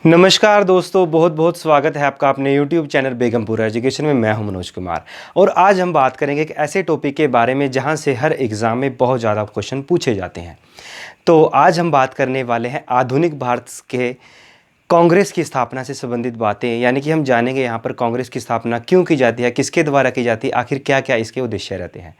नमस्कार दोस्तों, बहुत बहुत स्वागत है आपका अपने YouTube चैनल बेगमपुरा एजुकेशन में। मैं हूं मनोज कुमार और आज हम बात करेंगे एक ऐसे टॉपिक के बारे में जहां से हर एग्ज़ाम में बहुत ज़्यादा क्वेश्चन पूछे जाते हैं। तो आज हम बात करने वाले हैं आधुनिक भारत के कांग्रेस की स्थापना से संबंधित बातें, यानी कि हम जानेंगे यहाँ पर कांग्रेस की स्थापना क्यों की जाती है, किसके द्वारा की जाती है, आखिर क्या क्या इसके उद्देश्य रहते हैं।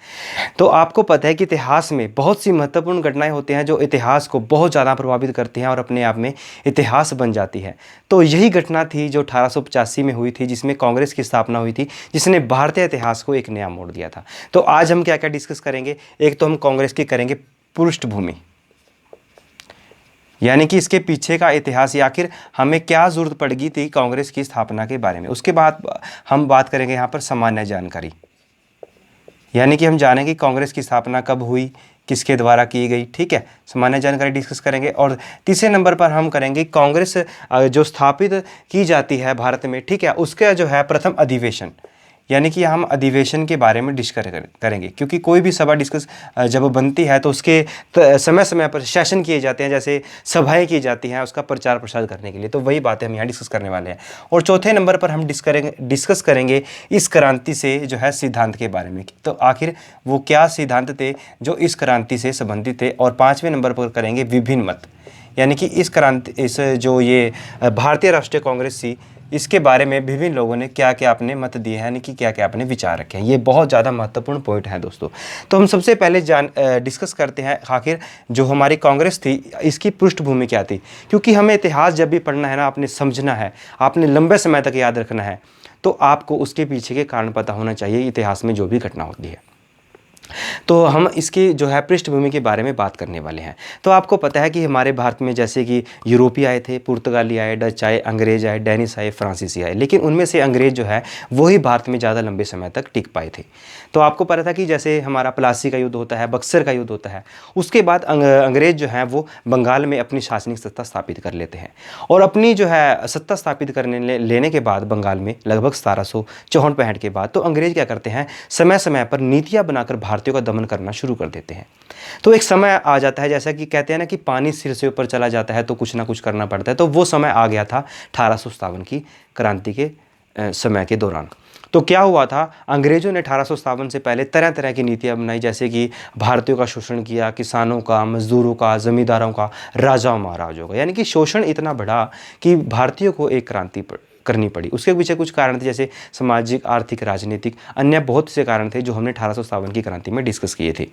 तो आपको पता है कि इतिहास में बहुत सी महत्वपूर्ण घटनाएं होती हैं जो इतिहास को बहुत ज़्यादा प्रभावित करती हैं और अपने आप में इतिहास बन जाती है। तो यही घटना थी जो 1885 में हुई थी, जिसमें कांग्रेस की स्थापना हुई थी, जिसने भारतीय इतिहास को एक नया मोड़ दिया था। तो आज हम क्या क्या डिस्कस करेंगे। एक तो हम कांग्रेस की करेंगे पृष्ठभूमि, यानी कि इसके पीछे का इतिहास या आखिर हमें क्या ज़रूरत पड़गी थी कांग्रेस की स्थापना के बारे में। उसके बाद हम बात करेंगे यहाँ पर सामान्य जानकारी, यानी कि हम जानेंगे कांग्रेस की स्थापना कब हुई, किसके द्वारा की गई। ठीक है, सामान्य जानकारी डिस्कस करेंगे। और तीसरे नंबर पर हम करेंगे कांग्रेस जो स्थापित की जाती है भारत में, ठीक है, उसका जो है प्रथम अधिवेशन, यानी कि हम अधिवेशन के बारे में डिस्कस करेंगे, क्योंकि कोई भी सभा डिस्कस जब बनती है तो उसके समय समय पर सेशन किए जाते हैं, जैसे सभाएं की जाती हैं उसका प्रचार प्रसार करने के लिए। तो वही बातें हम यहाँ डिस्कस करने वाले हैं। और चौथे नंबर पर हम डिस्कस करेंगे इस क्रांति से जो है सिद्धांत के बारे में, तो आखिर वो क्या सिद्धांत थे जो इस क्रांति से संबंधित थे। और पाँचवें नंबर पर करेंगे विभिन्न मत, यानी कि इस जो ये भारतीय राष्ट्रीय कांग्रेस थी, इसके बारे में विभिन्न लोगों ने क्या क्या अपने मत दिए हैं, यानी कि क्या क्या अपने विचार रखे हैं। ये बहुत ज़्यादा महत्वपूर्ण पॉइंट है दोस्तों। तो हम सबसे पहले डिस्कस करते हैं आखिर जो हमारी कांग्रेस थी इसकी पृष्ठभूमि क्या थी, क्योंकि हमें इतिहास जब भी पढ़ना है ना, आपने समझना है, आपने लंबे समय तक याद रखना है, तो आपको उसके पीछे के कारण पता होना चाहिए इतिहास में जो भी घटना होती है। तो हम इसकी जो है पृष्ठभूमि के बारे में बात करने वाले हैं। तो आपको पता है कि हमारे भारत में जैसे कि यूरोपीय आए थे, पुर्तगाली आए, डच आए, अंग्रेज आए, डेनिश आए, फ्रांसीसी आए, लेकिन उनमें से अंग्रेज जो है वही भारत में ज़्यादा लंबे समय तक टिक पाए थे। तो आपको पता था कि जैसे हमारा प्लासी का युद्ध होता है, बक्सर का युद्ध होता है, उसके बाद अंग्रेज जो हैं वो बंगाल में अपनी शासनिक सत्ता स्थापित कर लेते हैं। और अपनी जो है सत्ता स्थापित करने लेने के बाद बंगाल में लगभग 1754-65 के बाद तो अंग्रेज क्या करते हैं, समय समय पर नीतियाँ बनाकर भारतीयों का दमन करना शुरू कर देते हैं। तो एक समय आ जाता है, जैसा कि कहते हैं ना कि पानी सिर से ऊपर चला जाता है तो कुछ ना कुछ करना पड़ता है। तो वो समय आ गया था 1857 की क्रांति के समय के दौरान। तो क्या हुआ था, अंग्रेजों ने 1857 से पहले तरह तरह की नीतियाँ बनाई, जैसे कि भारतीयों का शोषण किया, किसानों का, मजदूरों का, जमींदारों का, राजाओं महाराजाओं का, यानी कि शोषण इतना बढ़ा कि भारतीयों को एक क्रांति करनी पड़ी। उसके पीछे कुछ कारण थे, जैसे सामाजिक, आर्थिक, राजनीतिक, अन्य बहुत से कारण थे जो हमने 1857 की क्रांति में डिस्कस किए थे।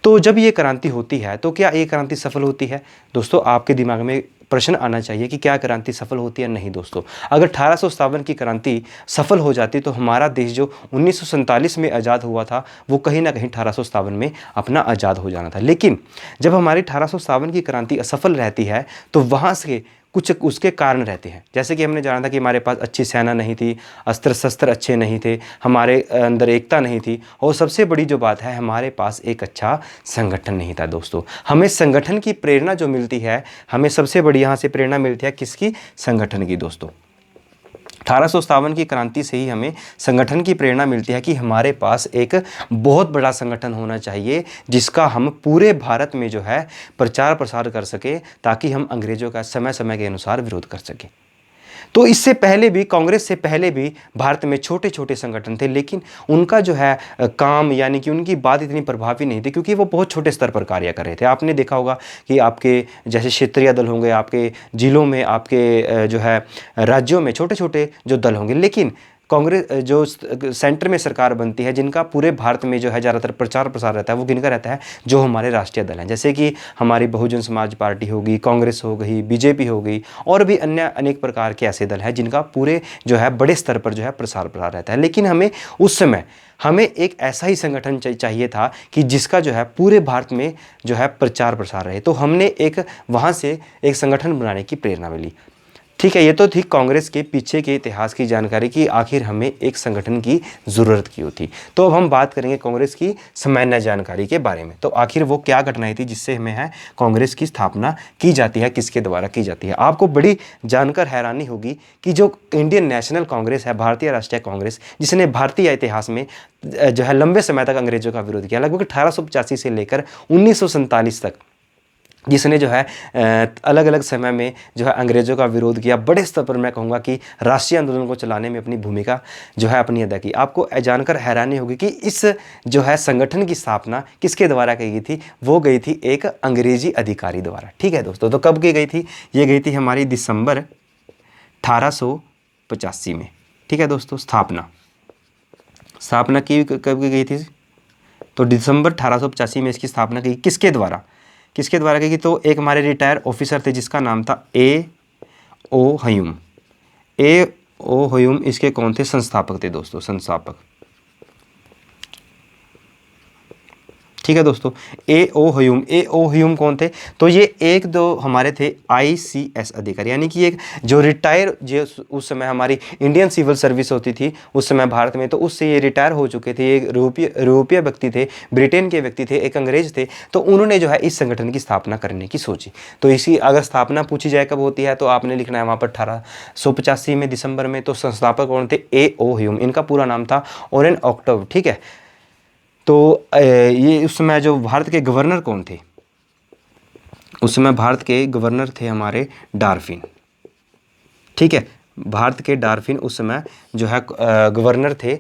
तो जब ये क्रांति होती है तो क्या ये क्रांति सफल होती है दोस्तों? आपके दिमाग में प्रश्न आना चाहिए कि क्या क्रांति सफल होती है? नहीं दोस्तों, अगर 1857 की क्रांति सफल हो जाती तो हमारा देश जो 1947 में आज़ाद हुआ था वो कहीं ना कहीं 1857 में अपना आज़ाद हो जाना था। लेकिन जब हमारी 1857 की क्रांति असफल रहती है तो वहाँ से कुछ उसके कारण रहते हैं, जैसे कि हमने जाना था कि हमारे पास अच्छी सेना नहीं थी, अस्त्र शस्त्र अच्छे नहीं थे, हमारे अंदर एकता नहीं थी, और सबसे बड़ी जो बात है, हमारे पास एक अच्छा संगठन नहीं था दोस्तों। हमें संगठन की प्रेरणा जो मिलती है, हमें सबसे बड़ी यहाँ से प्रेरणा मिलती है किसकी? संगठन की दोस्तों। 1857 की क्रांति से ही हमें संगठन की प्रेरणा मिलती है कि हमारे पास एक बहुत बड़ा संगठन होना चाहिए जिसका हम पूरे भारत में जो है प्रचार प्रसार कर सके, ताकि हम अंग्रेजों का समय समय के अनुसार विरोध कर सकें। तो इससे पहले भी, कांग्रेस से पहले भी भारत में छोटे छोटे संगठन थे, लेकिन उनका जो है काम, यानी कि उनकी बात इतनी प्रभावी नहीं थी, क्योंकि वो बहुत छोटे स्तर पर कार्य कर रहे थे। आपने देखा होगा कि आपके जैसे क्षेत्रीय दल होंगे, आपके जिलों में, आपके जो है राज्यों में छोटे छोटे जो दल होंगे, लेकिन कांग्रेस जो सेंटर में सरकार बनती है, जिनका पूरे भारत में जो है ज़्यादातर प्रचार प्रसार रहता है, वो किनका रहता है? जो हमारे राष्ट्रीय दल हैं, जैसे कि हमारी बहुजन समाज पार्टी होगी, कांग्रेस हो गई, बीजेपी हो गई, और भी अन्य अनेक प्रकार के ऐसे दल हैं जिनका पूरे जो है बड़े स्तर पर जो है प्रसार प्रसार रहता है। लेकिन हमें उस समय एक ऐसा ही संगठन चाहिए था कि जिसका जो है पूरे भारत में जो है प्रचार प्रसार रहे। तो हमने एक वहाँ से एक संगठन बनाने की प्रेरणा मिली। ठीक है, ये तो थी कांग्रेस के पीछे के इतिहास की जानकारी कि आखिर हमें एक संगठन की ज़रूरत क्यों थी। तो अब हम बात करेंगे कांग्रेस की सामान्य जानकारी के बारे में। तो आखिर वो क्या घटनाएं थी जिससे हमें है कांग्रेस की स्थापना की जाती है, किसके द्वारा की जाती है। आपको बड़ी जानकर हैरानी होगी कि जो इंडियन नेशनल कांग्रेस है, भारतीय राष्ट्रीय कांग्रेस, जिसने भारतीय इतिहास में जो है लंबे समय तक अंग्रेजों का विरोध किया, लगभग 1885 से लेकर 1947 तक जिसने जो है अलग अलग समय में जो है अंग्रेज़ों का विरोध किया, बड़े स्तर पर मैं कहूँगा कि राष्ट्रीय आंदोलन को चलाने में अपनी भूमिका जो है अपनी अदा की। आपको जानकर हैरानी होगी कि इस जो है संगठन की स्थापना किसके द्वारा की गई थी, वो गई थी एक अंग्रेजी अधिकारी द्वारा। ठीक है दोस्तों, तो कब की गई थी, ये गई थी हमारी दिसंबर 1885 में। ठीक है दोस्तों, स्थापना की कब की गई थी, तो दिसंबर 1885 में इसकी स्थापना की। किसके द्वारा की, तो एक हमारे रिटायर ऑफिसर थे जिसका नाम था ए ओ ह्यूम। इसके कौन थे, संस्थापक थे दोस्तों, संस्थापक। ठीक है दोस्तों, ए ओ ह्यूम कौन थे, तो ये एक दो हमारे थे ICS अधिकारी, यानी कि एक जो रिटायर, जो उस समय हमारी इंडियन सिविल सर्विस होती थी उस समय भारत में, तो उससे ये रिटायर हो चुके थे। एक यूरोपीय व्यक्ति थे, ब्रिटेन के व्यक्ति थे, एक अंग्रेज थे। तो उन्होंने जो है इस संगठन की स्थापना करने की सोची। तो इसी अगर स्थापना पूछी जाए कब होती है, तो आपने लिखना है वहाँ पर 1885 में दिसंबर में। तो संस्थापक कौन थे, A.O. ह्यूम। इनका पूरा नाम था ओरेन ऑक्टव। ठीक है, तो ये उस समय जो भारत के गवर्नर कौन थे, उस समय भारत के गवर्नर थे हमारे डार्फिन। ठीक है, भारत के डार्फिन उस समय जो है गवर्नर थे,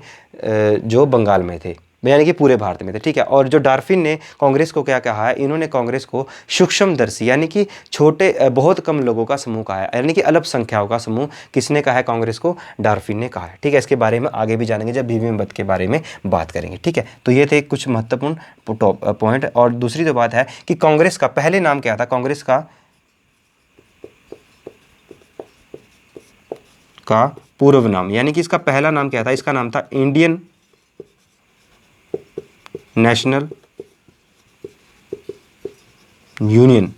जो बंगाल में थे, यानी कि पूरे भारत में थे। ठीक है, और जो डार्फिन ने कांग्रेस को क्या कहा है, इन्होंने कांग्रेस को सूक्ष्मदर्शी, यानी कि छोटे बहुत कम लोगों का समूह कहा है, यानी कि अल्पसंख्यकों का समूह। किसने कहा है कांग्रेस को, डार्फिन ने कहा है। ठीक है, इसके बारे में आगे भी जानेंगे जब भीम बेद के बारे में बात करेंगे। ठीक है, तो ये थे कुछ महत्वपूर्ण पॉइंट। और दूसरी जो बात है कि कांग्रेस का पहले नाम क्या था, कांग्रेस का पूर्व नाम, यानी कि इसका पहला नाम क्या था, इसका नाम था इंडियन नेशनल यूनियन।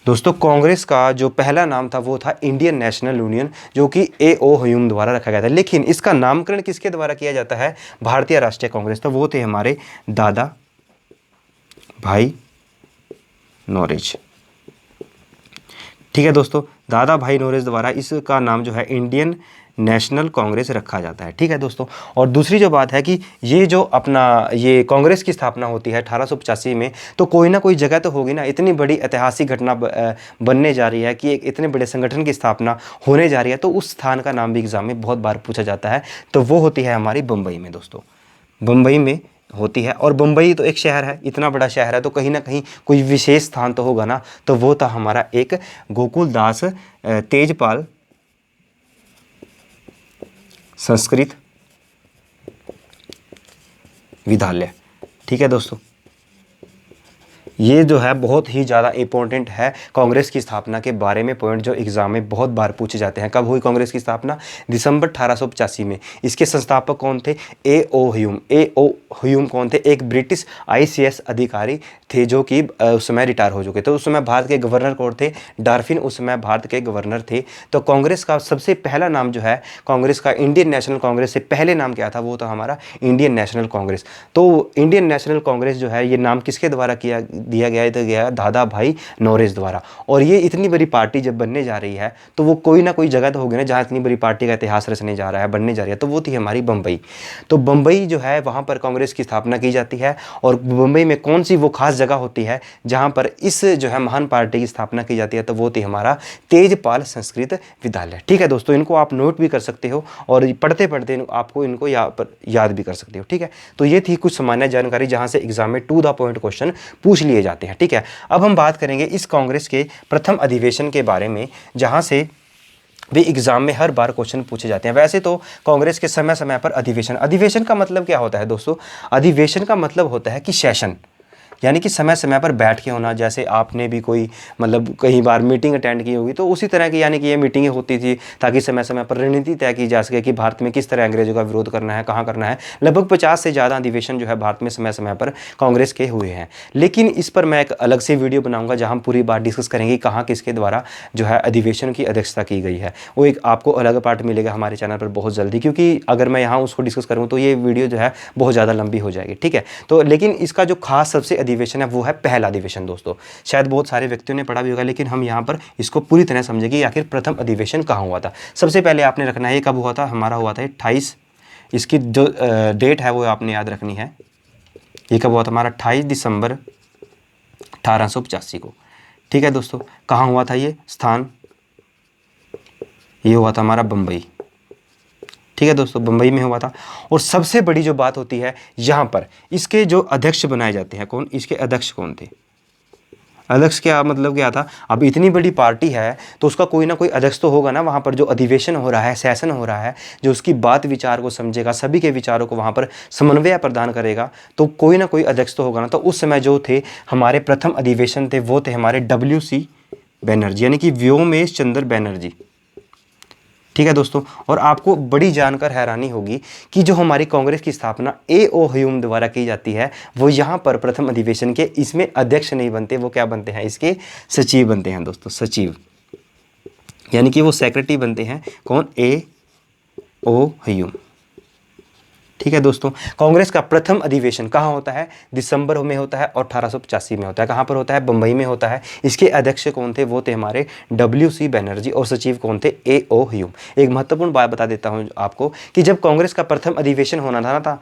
दोस्तों, कांग्रेस का जो पहला नाम था वो था इंडियन नेशनल यूनियन, जो कि A.O. ह्यूम द्वारा रखा गया था। लेकिन इसका नामकरण किसके द्वारा किया जाता है, भारतीय राष्ट्रीय कांग्रेस, तो वो थे हमारे दादा भाई नौरोजी। ठीक है दोस्तों, दादा भाई नौरोजी द्वारा इसका नाम जो है इंडियन नेशनल कांग्रेस रखा जाता है। ठीक है दोस्तों, और दूसरी जो बात है कि ये जो अपना ये कांग्रेस की स्थापना होती है 1885 में, तो कोई ना कोई जगह तो होगी ना, इतनी बड़ी ऐतिहासिक घटना बनने जा रही है कि एक इतने बड़े संगठन की स्थापना होने जा रही है, तो उस स्थान का नाम भी एग्जाम में बहुत बार पूछा जाता है। तो वो होती है हमारी बम्बई में दोस्तों, बम्बई में होती है। और बम्बई तो एक शहर है, इतना बड़ा शहर है, तो कहीं ना कहीं कोई विशेष स्थान तो होगा ना, तो वो था हमारा एक गोकुलदास तेजपाल संस्कृत विद्यालय। ठीक है दोस्तों, ये जो है बहुत ही ज़्यादा इंपॉर्टेंट है कांग्रेस की स्थापना के बारे में पॉइंट, जो एग्जाम में बहुत बार पूछे जाते हैं। कब हुई कांग्रेस की स्थापना, दिसंबर 1885 में। इसके संस्थापक कौन थे, A.O. ह्यूम कौन थे, एक ब्रिटिश ICS अधिकारी थे, जो कि उस समय रिटायर हो चुके थे। उस समय भारत के गवर्नर कौन थे, डार्फिन उस समय भारत के गवर्नर थे। तो कांग्रेस का सबसे पहला नाम जो है, कांग्रेस का इंडियन नेशनल कांग्रेस से पहले नाम क्या था, वो था हमारा इंडियन नेशनल कांग्रेस। तो इंडियन नेशनल कांग्रेस जो है, ये नाम किसके द्वारा दिया गया दादा भाई नौरोजी द्वारा। और ये इतनी बड़ी पार्टी जब बनने जा रही है, तो वो कोई ना कोई जगह तो होगी ना जहाँ इतनी बड़ी पार्टी का इतिहास रचने जा रहा है, बनने जा रही है, तो वो थी हमारी बम्बई। तो बम्बई जो है, वहाँ पर कांग्रेस की स्थापना की जाती है। और बम्बई में कौन सी वो खास जगह होती है जहाँ पर इस जो है महान पार्टी की स्थापना की जाती है, तो वो थी हमारा तेजपाल संस्कृत विद्यालय। ठीक है दोस्तों, इनको आप नोट भी कर सकते हो और पढ़ते पढ़ते आपको इनको याद भी कर सकते हो। ठीक है, तो ये थी कुछ सामान्य जानकारी जहाँ से एग्जाम में टू द पॉइंट क्वेश्चन पूछ लिए जाते हैं। ठीक है, अब हम बात करेंगे इस कांग्रेस के प्रथम अधिवेशन के बारे में, जहां से भी एग्जाम में हर बार क्वेश्चन पूछे जाते हैं। वैसे तो कांग्रेस के समय समय पर अधिवेशन का मतलब क्या होता है दोस्तों, अधिवेशन का मतलब होता है कि सेशन, यानी कि समय समय पर बैठ के होना। जैसे आपने भी कोई मतलब कई बार मीटिंग अटेंड की होगी, तो उसी तरह की यानी कि ये मीटिंगें होती थी, ताकि समय समय पर रणनीति तय की जा सके कि भारत में किस तरह अंग्रेजों का विरोध करना है, कहाँ करना है। लगभग 50 से ज़्यादा अधिवेशन जो है भारत में समय समय पर कांग्रेस के हुए हैं। लेकिन इस पर मैं एक अलग से वीडियो बनाऊंगा जहाँ हम पूरी बात डिस्कस करेंगे कहाँ किसके द्वारा जो है अधिवेशन की अध्यक्षता की गई है। वो एक आपको अलग पार्ट मिलेगा हमारे चैनल पर बहुत जल्दी, क्योंकि अगर मैं यहाँ उसको डिस्कस करूँ तो ये वीडियो जो है बहुत ज़्यादा लंबी हो जाएगी। ठीक है, तो लेकिन इसका जो खास सबसे अधिवेशन है वो है पहला अधिवेशन दोस्तों। शायद बहुत सारे व्यक्तियों ने पढ़ा भी होगा, लेकिन हम यहाँ पर इसको पूरी तरह समझेंगे कि आखिर प्रथम अधिवेशन कहाँ हुआ था। सबसे पहले आपने रखना है ये कब हुआ था, हमारा हुआ था 28, इसकी जो डेट है वो आपने याद रखनी है। ये कब हुआ था हमारा, 28 दिसंबर 1885 को। ठीक है दोस्तों, कहाँ हुआ था ये स्थान? ये हुआ था हमारा बम्बई। ठीक है दोस्तों, बम्बई में हुआ था। और सबसे बड़ी जो बात होती है यहाँ पर, इसके जो अध्यक्ष बनाए जाते हैं, कौन इसके अध्यक्ष कौन थे? अध्यक्ष क्या मतलब क्या था? अब इतनी बड़ी पार्टी है तो उसका कोई ना कोई अध्यक्ष तो होगा ना। वहाँ पर जो अधिवेशन हो रहा है, सेशन हो रहा है, जो उसकी बात विचार को समझेगा, सभी के विचारों को वहाँ पर समन्वय प्रदान करेगा, तो कोई ना कोई अध्यक्ष तो होगा ना। तो उस समय जो थे हमारे प्रथम अधिवेशन थे वो थे हमारे WC बनर्जी, यानी कि व्योमेश चंद्र बनर्जी। ठीक है दोस्तों, और आपको बड़ी जानकर हैरानी होगी कि जो हमारी कांग्रेस की स्थापना A.O. ह्यूम द्वारा की जाती है, वो यहाँ पर प्रथम अधिवेशन के इसमें अध्यक्ष नहीं बनते, वो क्या बनते हैं? इसके सचिव बनते हैं दोस्तों, सचिव, यानी कि वो सेक्रेटरी बनते हैं। कौन? A.O. ह्यूम। ठीक है दोस्तों, कांग्रेस का प्रथम अधिवेशन कहाँ होता है? दिसंबर में होता है और 1885 में होता है। कहाँ पर होता है? बम्बई में होता है। इसके अध्यक्ष कौन थे? वो थे हमारे WC बनर्जी, और सचिव कौन थे? A.O. ह्यूम। एक महत्वपूर्ण बात बता देता हूँ आपको कि जब कांग्रेस का प्रथम अधिवेशन होना था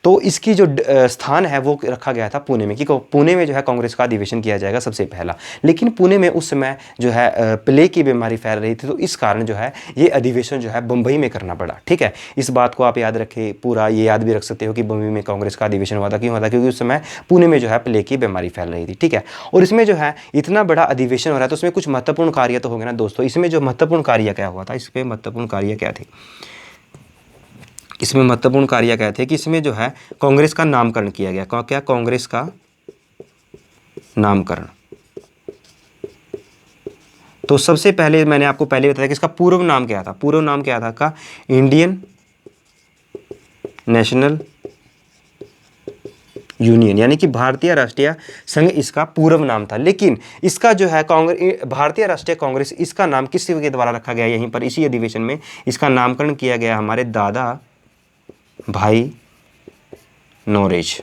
तो इसकी जो स्थान है वो रखा गया था पुणे में, कि पुणे में जो है कांग्रेस का अधिवेशन किया जाएगा सबसे पहला। लेकिन पुणे में उस समय जो है प्लेग की बीमारी फैल रही थी, तो इस कारण जो है ये अधिवेशन जो है बम्बई में करना पड़ा। ठीक है, इस बात को आप याद रखें, पूरा ये याद भी रख सकते हो कि बम्बई में कांग्रेस का अधिवेशन हुआ था। क्यों हुआ था? क्योंकि उस समय पुणे में जो है प्लेग की बीमारी फैल रही थी। ठीक है, और इसमें जो है इतना बड़ा अधिवेशन हो रहा है तो उसमें कुछ महत्वपूर्ण कार्य तो हो गए ना दोस्तों। इसमें जो महत्वपूर्ण कार्य क्या हुआ था? इस पर महत्वपूर्ण कार्य क्या थे? इसमें महत्वपूर्ण कार्य क्या थे कि इसमें जो है कांग्रेस का नामकरण किया गया। क्या? कांग्रेस का नामकरण। तो सबसे पहले मैंने आपको पहले बताया कि इसका पूर्व नाम क्या था? पूर्व नाम क्या था का? इंडियन नेशनल यूनियन, यानी कि भारतीय राष्ट्रीय संघ इसका पूर्व नाम था। लेकिन इसका जो है भारतीय राष्ट्रीय कांग्रेस, इसका नाम किस के द्वारा रखा गया? यहीं पर इसी अधिवेशन में इसका नामकरण किया गया हमारे दादा भाई नौरोजी।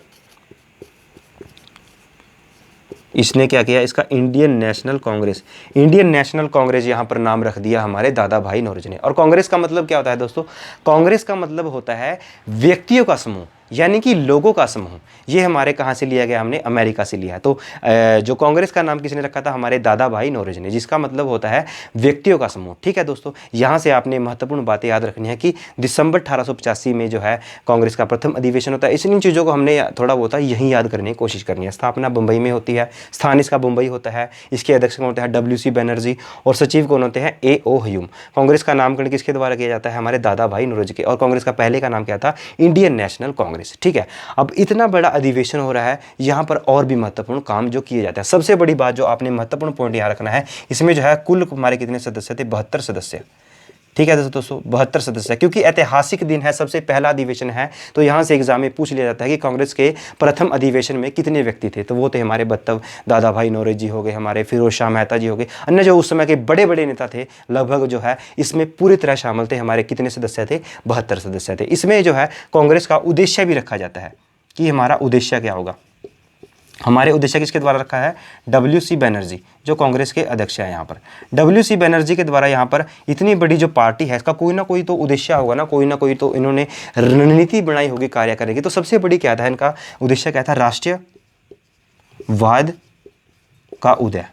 इसने क्या किया? इसका Indian national Congress, Indian national Congress यहाँ पर नाम रख दिया हमारे दादा भाई नौरोजी ने। और कांग्रेस का मतलब क्या होता है दोस्तों? कांग्रेस का मतलब होता है व्यक्तियों का समूह, यानी कि लोगों का समूह। ये हमारे कहाँ से लिया गया? हमने अमेरिका से लिया है। तो जो कांग्रेस का नाम किसने रखा था? हमारे दादा भाई नौरोजी ने, जिसका मतलब होता है व्यक्तियों का समूह। ठीक है दोस्तों, यहाँ से आपने महत्वपूर्ण बातें याद रखनी है कि दिसंबर 1885 में जो है कांग्रेस का प्रथम अधिवेशन होता है। इन चीज़ों को हमने थोड़ा बहुत यहीं याद करने की कोशिश करनी है। स्थापना बम्बई में होती है, स्थान इसका मुंबई होता है, इसके अध्यक्ष कौन होते हैं? WC बनर्जी, और सचिव कौन होते हैं? A.O. ह्यूम। कांग्रेस का नामकरण किसके द्वारा किया जाता है? हमारे दादा भाई नौरोजी के। और कांग्रेस का पहले का नाम क्या था? Indian national Congress. ठीक है, अब इतना बड़ा अधिवेशन हो रहा है, यहाँ पर और भी महत्वपूर्ण काम जो किए जाते हैं। सबसे बड़ी बात जो आपने महत्वपूर्ण पॉइंट यहाँ रखना है, इसमें जो है कुल हमारे कितने सदस्य थे? 72 सदस्य। ठीक है दोस्तों, 72 सदस्य, क्योंकि ऐतिहासिक दिन है, सबसे पहला अधिवेशन है, तो यहाँ से एग्जाम में पूछ लिया जाता है कि कांग्रेस के प्रथम अधिवेशन में कितने व्यक्ति थे? तो वो थे हमारे 72, दादा भाई नौरोजी हो गए, हमारे फिरोज शाह मेहता जी हो गए, अन्य जो उस समय के बड़े बड़े नेता थे, लगभग जो है इसमें पूरी तरह शामिल थे। हमारे कितने सदस्य थे? 72 सदस्य थे। इसमें जो है कांग्रेस का उद्देश्य भी रखा जाता है कि हमारा उद्देश्य क्या होगा। हमारे उद्देश्य किसके द्वारा रखा है? WC बनर्जी, जो कांग्रेस के अध्यक्ष है यहाँ पर। WC बनर्जी के द्वारा यहाँ पर इतनी बड़ी जो पार्टी है, इसका कोई ना कोई तो उद्देश्य होगा ना, कोई ना कोई तो इन्होंने रणनीति बनाई होगी कार्य करेगी। तो सबसे बड़ी क्या था? इनका उद्देश्य क्या था? राष्ट्रीयवाद का उदय,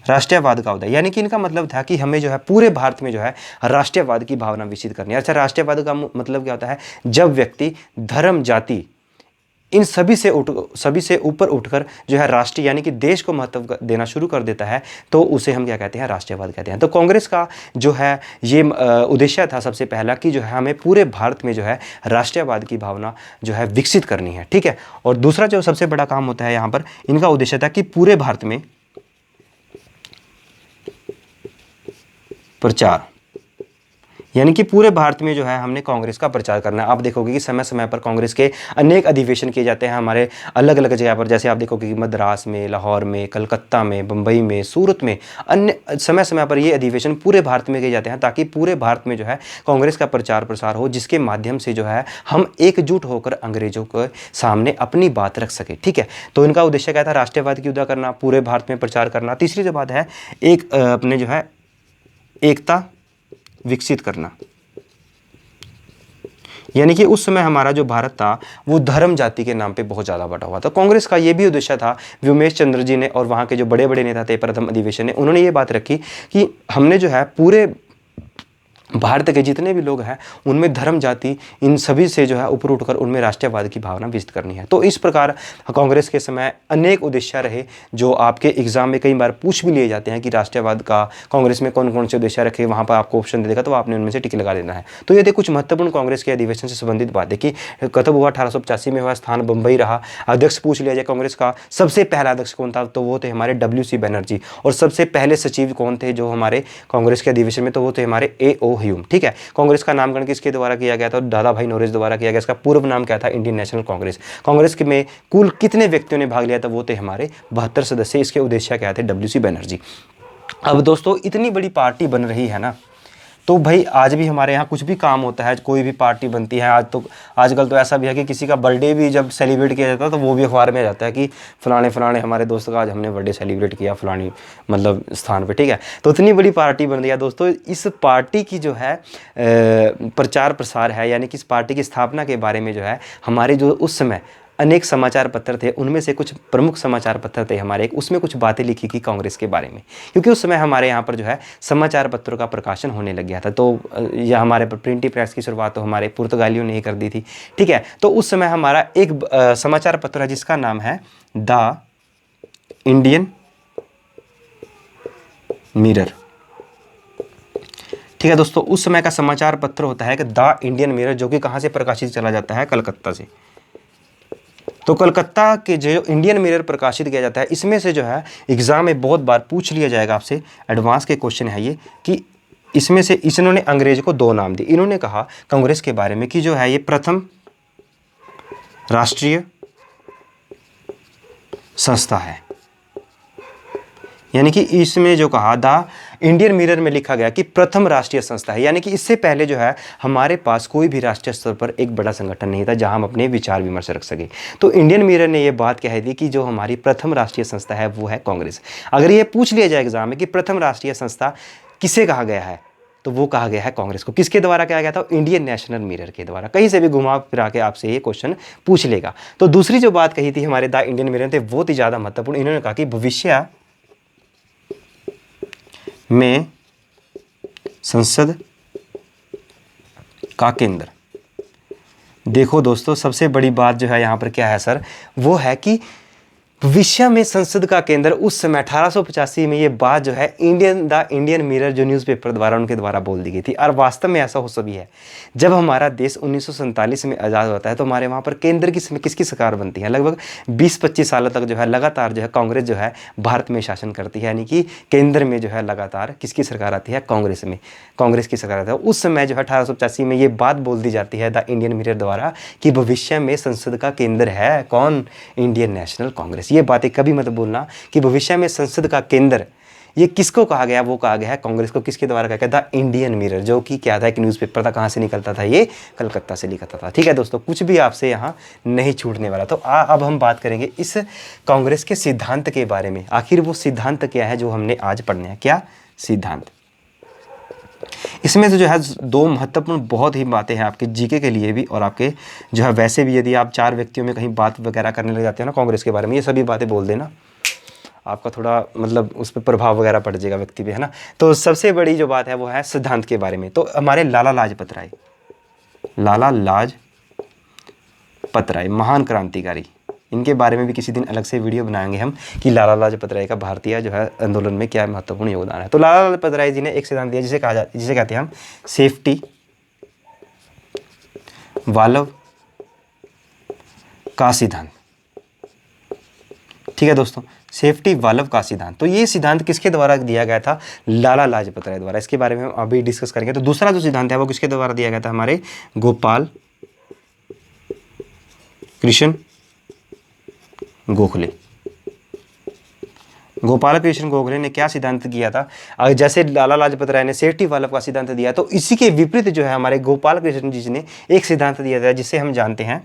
राष्ट्रीयवाद का उदय, यानी कि इनका मतलब था कि हमें जो है पूरे भारत में जो है राष्ट्रीयवाद की भावना विकसित करनी है। अच्छा, राष्ट्रीयवाद का मतलब क्या होता है? जब व्यक्ति धर्म, जाति, इन सभी से ऊपर उठकर जो है राष्ट्रीय यानी कि देश को महत्व देना शुरू कर देता है, तो उसे हम क्या कहते हैं? राष्ट्रीयवाद कहते हैं। तो कांग्रेस का जो है ये उद्देश्य था सबसे पहला कि जो है हमें पूरे भारत में जो है राष्ट्रीयवाद की भावना जो है विकसित करनी है। ठीक है, और दूसरा जो सबसे बड़ा काम होता है यहाँ पर, इनका उद्देश्य था कि पूरे भारत में प्रचार, यानी कि पूरे भारत में जो है हमने कांग्रेस का प्रचार करना है। आप देखोगे कि समय समय पर कांग्रेस के अनेक अधिवेशन किए जाते हैं हमारे अलग अलग जगह पर। जैसे आप देखोगे कि मद्रास में, लाहौर में, कलकत्ता में, बम्बई में, सूरत में, अन्य समय समय पर ये अधिवेशन पूरे भारत में किए जाते हैं, ताकि पूरे भारत में जो है कांग्रेस का प्रचार प्रसार हो, जिसके माध्यम से जो है हम एकजुट होकर अंग्रेजों के सामने अपनी बात रख सके। ठीक है, तो इनका उद्देश्य क्या था? राष्ट्रीयवाद की उदय करना, पूरे भारत में प्रचार करना। तीसरी जो बात है, एक अपने जो है एकता विकसित करना, यानी कि उस समय हमारा जो भारत था वो धर्म जाति के नाम पे बहुत ज़्यादा बटा हुआ था। कांग्रेस का ये भी उद्देश्य था, व्योमेश चंद्र जी ने और वहाँ के जो बड़े बड़े नेता थे प्रथम अधिवेशन ने, उन्होंने ये बात रखी कि हमने जो है पूरे भारत के जितने भी लोग हैं उनमें धर्म जाति इन सभी से जो है ऊपर उठकर उनमें राष्ट्रवाद की भावना विकसित करनी है। तो इस प्रकार कांग्रेस के समय अनेक उद्देश्य रहे जो आपके एग्जाम में कई बार पूछ भी लिए जाते हैं कि राष्ट्रवाद का कांग्रेस में कौन कौन से उद्देश्य रखे, वहाँ पर आपको ऑप्शन दे देगा तो आपने उनमें से टिक लगा देना है। तो ये थे कुछ महत्वपूर्ण कांग्रेस के अधिवेशन से संबंधित बातें कि कब हुआ, 1885 में हुआ, स्थान बम्बई रहा। अध्यक्ष पूछ लिया जाए कांग्रेस का सबसे पहला अध्यक्ष कौन था, तो वो थे हमारे WC बनर्जी। और सबसे पहले सचिव कौन थे जो हमारे कांग्रेस के अधिवेशन में, तो वो थे हमारे A.O. ह्यूम। ठीक है, कांग्रेस का नामकरण किसके द्वारा किया गया था, दादा भाई नौरोजी द्वारा किया गया। इसका पूर्व नाम क्या था, इंडियन नेशनल कांग्रेस। कांग्रेस के में कुल कितने व्यक्तियों ने भाग लिया था, वो थे हमारे 72 सदस्य। इसके उद्देश्य क्या थे, WC बनर्जी। अब दोस्तों इतनी बड़ी पार्टी बन रही है ना, तो भाई आज भी हमारे यहाँ कुछ भी काम होता है, कोई भी पार्टी बनती है, आजकल तो ऐसा भी है कि किसी का बर्थडे भी जब सेलिब्रेट किया जाता है तो वो भी अखबार में आ जाता है कि फलाने हमारे दोस्त का आज हमने बर्थडे सेलिब्रेट किया फलानी मतलब स्थान पे। ठीक है, तो इतनी बड़ी पार्टी बन रही है दोस्तों। इस पार्टी की जो है प्रचार प्रसार है, यानी कि इस पार्टी की स्थापना के बारे में जो है हमारे जो उस समय अनेक समाचार पत्र थे, उनमें से कुछ प्रमुख समाचार पत्र थे हमारे, उसमें कुछ बातें लिखी की कांग्रेस के बारे में, क्योंकि उस समय हमारे यहाँ पर जो है समाचार पत्रों का प्रकाशन होने लग गया था। तो यह हमारे प्रिंटिंग प्रेस की शुरुआत तो हमारे पुर्तगालियों ने ही कर दी थी। ठीक है, तो उस समय हमारा एक समाचार पत्र है जिसका नाम है द इंडियन मिरर। ठीक है दोस्तों, उस समय का समाचार पत्र होता है कि द इंडियन मिरर, जो कि कहाँ से प्रकाशित चला जाता है, कलकत्ता से। तो कलकत्ता के जो इंडियन मिरर प्रकाशित किया जाता है, इसमें से जो है एग्जाम में बहुत बार पूछ लिया जाएगा आपसे, एडवांस के क्वेश्चन है ये, कि इसमें से इन्होंने अंग्रेज को 2 नाम दिए। इन्होंने कहा कांग्रेस के बारे में कि जो है ये प्रथम राष्ट्रीय संस्था है, यानी कि इसमें जो कहा द इंडियन मिरर में लिखा गया कि प्रथम राष्ट्रीय संस्था है, यानी कि इससे पहले जो है हमारे पास कोई भी राष्ट्रीय स्तर पर एक बड़ा संगठन नहीं था जहां हम अपने विचार विमर्श रख सके। तो इंडियन मिरर ने यह बात कह दी कि जो हमारी प्रथम राष्ट्रीय संस्था है वो है कांग्रेस। अगर ये पूछ लिया जाए एग्जाम में कि प्रथम राष्ट्रीय संस्था किसे कहा गया है, तो वो कहा गया है कांग्रेस को। किसके द्वारा कहा गया था, इंडियन नेशनल मिरर के द्वारा। कहीं से भी घुमा फिरा के आपसे ये क्वेश्चन पूछ लेगा। तो दूसरी जो बात कही थी हमारे द इंडियन मिरर थे, बहुत ही ज़्यादा महत्वपूर्ण। इन्होंने कहा कि भविष्य में संसद का केंद्र। देखो दोस्तों, सबसे बड़ी बात जो है यहाँ पर क्या है सर, वो है कि भविष्य में संसद का केंद्र। उस समय 1885 में ये बात जो है द इंडियन मिरर जो न्यूज़पेपर द्वारा उनके द्वारा बोल दी गई थी। और वास्तव में ऐसा हो सभी है, जब हमारा देश 1947 में आज़ाद होता है तो हमारे वहाँ पर केंद्र किसकी सरकार बनती है। लगभग 20-25 सालों तक जो है लगातार जो है कांग्रेस जो है भारत में शासन करती है, यानी कि केंद्र में जो है लगातार किसकी सरकार आती है, कांग्रेस की सरकार आती है। उस समय जो है 1885 में ये बात बोल दी जाती है द इंडियन मिरर द्वारा कि भविष्य में संसद का केंद्र है कौन, इंडियन नेशनल कांग्रेस। ये बातें कभी मत बोलना कि भविष्य में संसद का केंद्र, ये किसको कहा गया, वो कहा गया है कांग्रेस को। किसके द्वारा कहा गया था, इंडियन मिरर, जो कि क्या था, एक न्यूज़पेपर था। कहाँ से निकलता था, ये कलकत्ता से निकलता था। ठीक है दोस्तों, कुछ भी आपसे यहाँ नहीं छूटने वाला। तो अब हम बात करेंगे इस कांग्रेस के सिद्धांत के बारे में। आखिर वो सिद्धांत क्या है जो हमने आज पढ़ने हैं, क्या सिद्धांत। इसमें से जो है 2 महत्वपूर्ण बहुत ही बातें हैं आपके जीके के लिए भी और आपके जो है वैसे भी। यदि आप 4 व्यक्तियों में कहीं बात वगैरह करने लग जाते हैं ना कांग्रेस के बारे में, ये सभी बातें बोल देना, आपका थोड़ा मतलब उस पर प्रभाव वगैरह पड़ जाएगा व्यक्ति पे, है ना। तो सबसे बड़ी जो बात है वो है सिद्धांत के बारे में। तो हमारे लाला लाजपत राय महान क्रांतिकारी, इनके बारे में भी किसी दिन अलग से वीडियो बनाएंगे हम कि लाला लाजपत राय का भारतीय जो है आंदोलन में क्या महत्वपूर्ण योगदान है। तो लाला लाजपत राय जी ने एक सिद्धांत दिया जिसे कहते हैं हम सेफ्टी वाल्व का सिद्धांत। ठीक है दोस्तों, सेफ्टी वाल्व का सिद्धांत। तो ये सिद्धांत किसके द्वारा दिया गया था, लाला लाजपत राय द्वारा। इसके बारे में हम अभी डिस्कस करेंगे। तो दूसरा जो सिद्धांत है वो किसके द्वारा दिया गया था, हमारे गोपाल कृष्ण गोखले ने क्या सिद्धांत किया था। अगर जैसे लाला लाजपत राय ने सेफ्टी वाल्व का सिद्धांत दिया, तो इसी के विपरीत जो है हमारे गोपाल कृष्ण जी ने एक सिद्धांत दिया था जिसे हम जानते हैं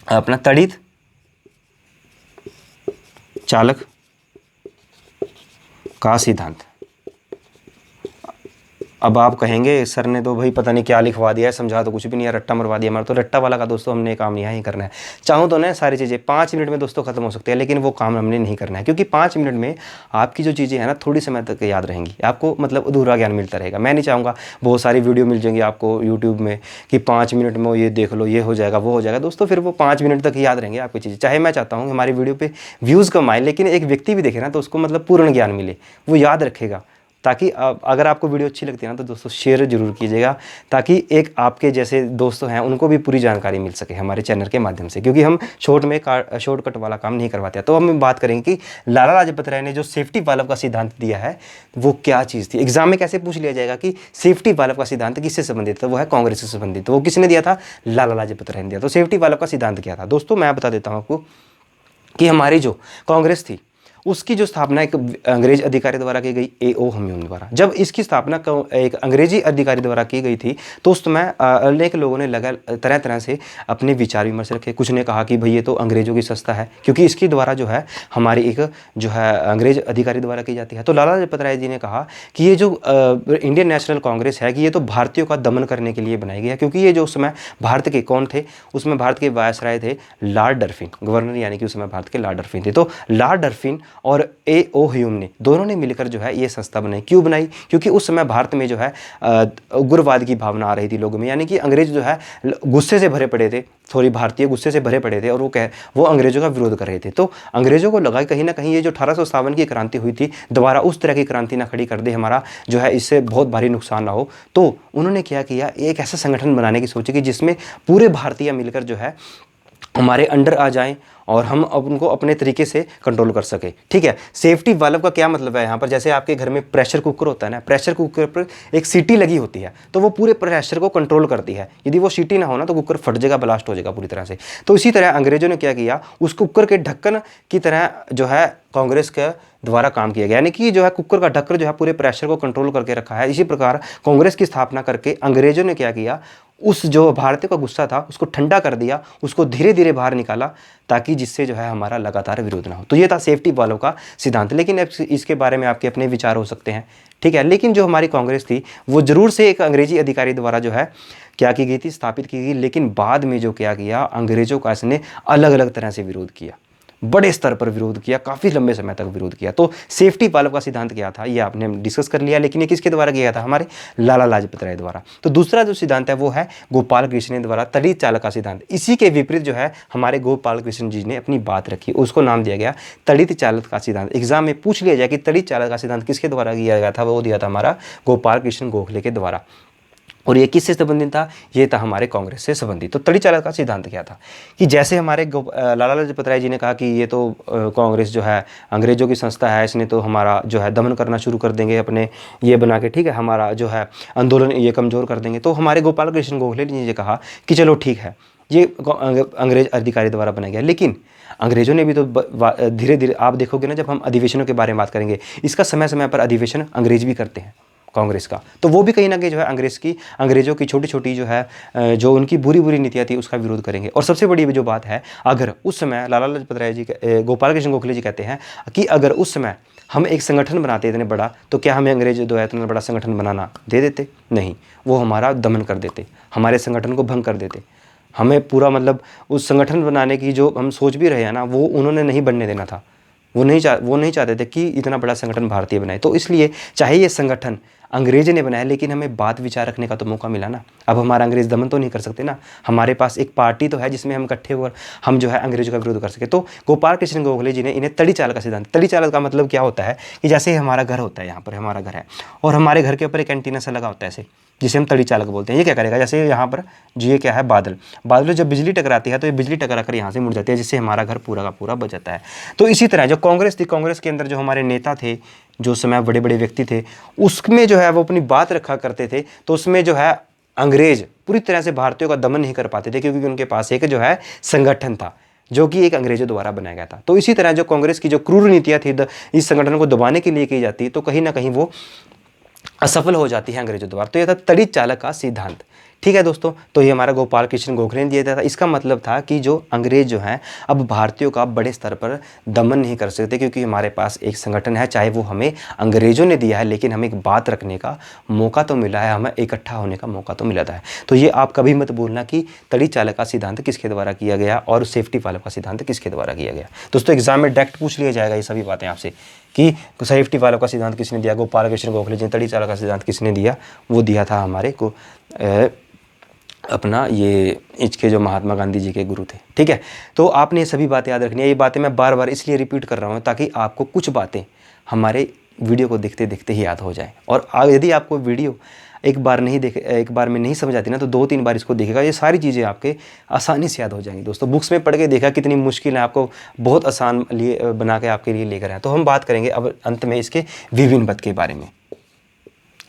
अपना तड़ित चालक का सिद्धांत। अब आप कहेंगे सर ने तो भाई पता नहीं क्या लिखवा दिया है, समझा तो कुछ भी नहीं है, रट्टा मरवा दिया। हमारा तो रट्टा वाला का दोस्तों हमने काम नहीं ही करना है। चाहूँ तो ना सारी चीज़ें 5 मिनट में दोस्तों खत्म हो सकती है, लेकिन वो काम हमने नहीं करना है, क्योंकि 5 मिनट में आपकी जो चीज़ें हैं ना थोड़ी समय तक याद रहेंगी, आपको मतलब अधूरा ज्ञान मिलता रहेगा। मैं नहीं चाहूँगा बहुत सारी वीडियो मिल जाएंगी आपको यूट्यूब में कि 5 मिनट में ये देख लो, ये हो जाएगा, वो हो जाएगा। दोस्तों फिर वो 5 मिनट तक ही याद रहेंगे आपकी चीज़ें। चाहे मैं चाहता हूँ कि हमारी वीडियो पे व्यूज़ कम आए, लेकिन एक व्यक्ति भी देखे ना तो उसको मतलब पूर्ण ज्ञान मिले, वो याद रखेगा। ताकि अगर आपको वीडियो अच्छी लगती है ना तो दोस्तों शेयर जरूर कीजिएगा, ताकि एक आपके जैसे दोस्तों हैं उनको भी पूरी जानकारी मिल सके हमारे चैनल के माध्यम से, क्योंकि हम शॉर्टकट वाला काम नहीं करवाते हैं। तो हम बात करेंगे कि लाला लाजपत राय ने जो सेफ्टी वाल्व का सिद्धांत दिया है वो क्या चीज़ थी। एग्जाम में कैसे पूछ लिया जाएगा कि सेफ्टी वाल्व का सिद्धांत किससे संबंधित था, वो है कांग्रेस से संबंधित। तो वो किसने दिया था, लाला लाजपत राय ने दिया। तो सेफ्टी वाल्व का सिद्धांत क्या था दोस्तों, मैं बता देता हूँ आपको कि हमारी जो कांग्रेस थी उसकी जो स्थापना एक अंग्रेज अधिकारी द्वारा की गई, ए.ओ. ह्यूम द्वारा। जब इसकी स्थापना एक अंग्रेजी अधिकारी द्वारा की गई थी तो उस समय अनेक लोगों ने तरह तरह से अपने विचार विमर्श रखे। कुछ ने कहा कि भाई ये तो अंग्रेजों की संस्था है, क्योंकि इसके द्वारा जो है हमारी एक जो है अंग्रेज अधिकारी द्वारा की जाती है। तो लाला लाजपत राय जी ने कहा कि ये जो इंडियन नेशनल कांग्रेस है कि ये तो भारतीयों का दमन करने के लिए बनाई गई है, क्योंकि ये जो उस समय भारत के कौन थे, उसमें भारत के वायसराय थे लॉर्ड डरफिन, गवर्नर यानी कि उस समय भारत के लॉर्ड डरफिन थे। तो लॉर्ड डरफिन और ए.ओ. ह्यूम ने दोनों ने मिलकर जो है ये संस्था बनाई। क्यों बनाई, क्योंकि उस समय भारत में जो है उग्रवाद की भावना आ रही थी लोगों में, यानी कि अंग्रेज जो है गुस्से से भरे पड़े थे, सॉरी भारतीय गुस्से से भरे पड़े थे, और वो अंग्रेजों का विरोध कर रहे थे। तो अंग्रेजों को लगा कहीं ना कहीं ये जो 1857 की क्रांति हुई थी दोबारा उस तरह की क्रांति ना खड़ी कर दे, हमारा जो है इससे बहुत भारी नुकसान ना हो। तो उन्होंने क्या किया, एक ऐसा संगठन बनाने की सोची कि जिसमें पूरे भारतीय मिलकर जो है हमारे अंडर आ जाएं और हम उनको अपने तरीके से कंट्रोल कर सके। ठीक है, सेफ्टी वाल्व का क्या मतलब है यहाँ पर, जैसे आपके घर में प्रेशर कुकर होता है ना, प्रेशर कुकर पर एक सीटी लगी होती है तो वो पूरे प्रेशर को कंट्रोल करती है। यदि वो सीटी ना हो ना तो कुकर फट जाएगा, ब्लास्ट हो जाएगा पूरी तरह से। तो इसी तरह अंग्रेजों ने क्या किया, उस कुकर के ढक्कन की तरह जो है कांग्रेस के द्वारा काम किया गया, यानी कि जो है कुकर का ढक्कन जो है पूरे प्रेशर को कंट्रोल करके रखा है। इसी प्रकार कांग्रेस की स्थापना करके अंग्रेजों ने क्या किया, उस जो भारतीय का गुस्सा था उसको ठंडा कर दिया, उसको धीरे धीरे बाहर निकाला, ताकि जिससे जो है हमारा लगातार विरोध ना हो। तो ये था सेफ्टी वाल्व का सिद्धांत। लेकिन इसके बारे में आपके अपने विचार हो सकते हैं, ठीक है। लेकिन जो हमारी कांग्रेस थी वो जरूर से एक अंग्रेजी अधिकारी द्वारा जो है क्या की गई थी, स्थापित की गई। लेकिन बाद में जो क्या किया, अंग्रेजों का इसने अलग अलग तरह से विरोध किया, बड़े स्तर पर विरोध किया, काफ़ी लंबे समय तक विरोध किया। तो सेफ्टी वाल्व का सिद्धांत क्या था ये आपने डिस्कस कर लिया, लेकिन ये किसके द्वारा किया था, हमारे लाला लाजपत राय द्वारा। तो दूसरा जो सिद्धांत है वो है गोपाल कृष्ण द्वारा तड़ित चालक का सिद्धांत। इसी के विपरीत जो है हमारे गोपाल कृष्ण जी ने अपनी बात रखी, उसको नाम दिया गया तड़ित चालक का सिद्धांत। एग्जाम में पूछ लिया जाए कि तड़ित चालक का सिद्धांत किसके द्वारा किया गया था, वो दिया था हमारा गोपाल कृष्ण गोखले के द्वारा। और ये किससे संबंधित था, ये था हमारे कांग्रेस से संबंधित। तो तड़ित चालक का सिद्धांत क्या था कि जैसे हमारे लाला लाजपत राय जी ने कहा कि ये तो कांग्रेस जो है अंग्रेजों की संस्था है, इसने तो हमारा जो है दमन करना शुरू कर देंगे अपने ये बना के, ठीक है, हमारा जो है आंदोलन ये कमज़ोर कर देंगे। तो हमारे गोपाल कृष्ण गोखले जी ने कहा कि चलो ठीक है, ये अंग्रेज अधिकारी द्वारा बनाया गया। लेकिन अंग्रेजों ने भी तो धीरे धीरे, आप देखोगे ना जब हम अधिवेशनों के बारे में बात करेंगे, इसका समय समय पर अधिवेशन अंग्रेज भी करते हैं कांग्रेस का। तो वो भी कहीं ना कहीं जो है अंग्रेजों की छोटी छोटी जो है जो उनकी बुरी बुरी नीतियाँ थी उसका विरोध करेंगे। और सबसे बड़ी जो बात है, अगर उस समय लाला लाजपत राय जी गोपाल कृष्ण गोखले जी कहते हैं कि अगर उस समय हम एक संगठन बनाते इतने बड़ा, तो क्या हमें अंग्रेज जो है इतना बड़ा संगठन बनाना दे देते? नहीं, वो हमारा दमन कर देते, हमारे संगठन को भंग कर देते। हमें पूरा मतलब उस संगठन बनाने की जो हम सोच भी रहे हैं ना, वो उन्होंने नहीं बनने देना था। वो नहीं चाहते थे कि इतना बड़ा संगठन भारतीय बनाए। तो इसलिए चाहे ये संगठन अंग्रेज ने बनाया, लेकिन हमें बात विचार रखने का तो मौका मिला ना। अब हमारा अंग्रेज दमन तो नहीं कर सकते ना, हमारे पास एक पार्टी तो है जिसमें हम इकट्ठे होकर हम जो है अंग्रेजों का विरोध कर सके। तो गोपाल कृष्ण गोखले जी ने इन्हें तड़ित चालक का सिद्धांत, तड़ित चालक का मतलब क्या होता है कि जैसे हमारा घर होता है, यहाँ पर हमारा घर है और हमारे घर के ऊपर एक एंटीना सा लगा होता है ऐसे, जिसे हम तड़ित चालक बोलते हैं। ये क्या करेगा, जैसे यहाँ पर जी ये क्या है, बादल जब बिजली टकराती है तो ये बिजली टकरा कर यहाँ से मुड़ जाती है, जिससे हमारा घर पूरा का पूरा बच जाता है। तो इसी तरह जो कांग्रेस थी, कांग्रेस के अंदर जो हमारे नेता थे, जो समय बड़े बड़े व्यक्ति थे, उसमें जो है वो अपनी बात रखा करते थे। तो उसमें जो है अंग्रेज पूरी तरह से भारतीयों का दमन नहीं कर पाते थे, क्योंकि उनके पास एक जो है संगठन था जो कि एक अंग्रेजों द्वारा बनाया गया था। तो इसी तरह जो कांग्रेस की जो क्रूर नीतियाँ थी इस संगठन को दबाने के लिए की जाती, तो कहीं ना कहीं वो असफल हो जाती है अंग्रेजों द्वारा। तो यह था तड़ित चालक का सिद्धांत, ठीक है दोस्तों, तो ये हमारा गोपाल कृष्ण गोखले ने दिया था। इसका मतलब था कि जो अंग्रेज जो हैं अब भारतीयों का बड़े स्तर पर दमन नहीं कर सकते, क्योंकि हमारे पास एक संगठन है, चाहे वो हमें अंग्रेजों ने दिया है, लेकिन हमें एक बात रखने का मौका तो मिला है, हमें इकट्ठा होने का मौका तो मिला है। तो ये आप कभी मत भूलना कि तड़ी चालक का सिद्धांत किसके द्वारा किया गया और सेफ्टी वाल्व का सिद्धांत किसके द्वारा किया गया। दोस्तों एग्जाम में डायरेक्ट पूछ लिया जाएगा ये सभी बातें आपसे कि सेफ्टी वाल्व का सिद्धांत किसने दिया, गोपाल कृष्ण गोखले जी। तड़ी चालक का सिद्धांत किसने दिया, वो दिया था हमारे को अपना ये इसके जो महात्मा गांधी जी के गुरु थे। ठीक है, तो आपने ये सभी बातें याद रखनी है। ये बातें मैं बार बार इसलिए रिपीट कर रहा हूँ ताकि आपको कुछ बातें हमारे वीडियो को देखते देखते ही याद हो जाए। और यदि आपको वीडियो एक बार में नहीं समझ आती ना, तो 2-3 बार इसको देखेगा, ये सारी चीज़ें आपके आसानी से याद हो जाएंगी। दोस्तों बुक्स में पढ़ के देखा कितनी मुश्किल है, आपको बहुत आसान लिए बना के आपके लिए लेकर आए। तो हम बात करेंगे अब अंत में इसके विभिन्न पद के बारे में,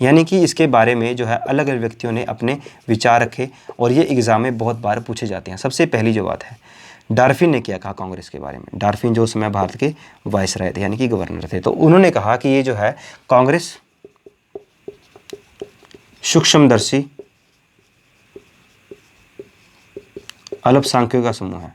यानी कि इसके बारे में जो है अलग अलग व्यक्तियों ने अपने विचार रखे और ये एग्ज़ाम में बहुत बार पूछे जाते हैं। सबसे पहली जो बात है, डार्फिन ने क्या कहा कांग्रेस के बारे में। डार्फिन जो उस समय भारत के वायसराय थे, यानी कि गवर्नर थे। तो उन्होंने कहा कि ये जो है कांग्रेस सूक्ष्मदर्शी अल्पसंख्यकों का समूह है।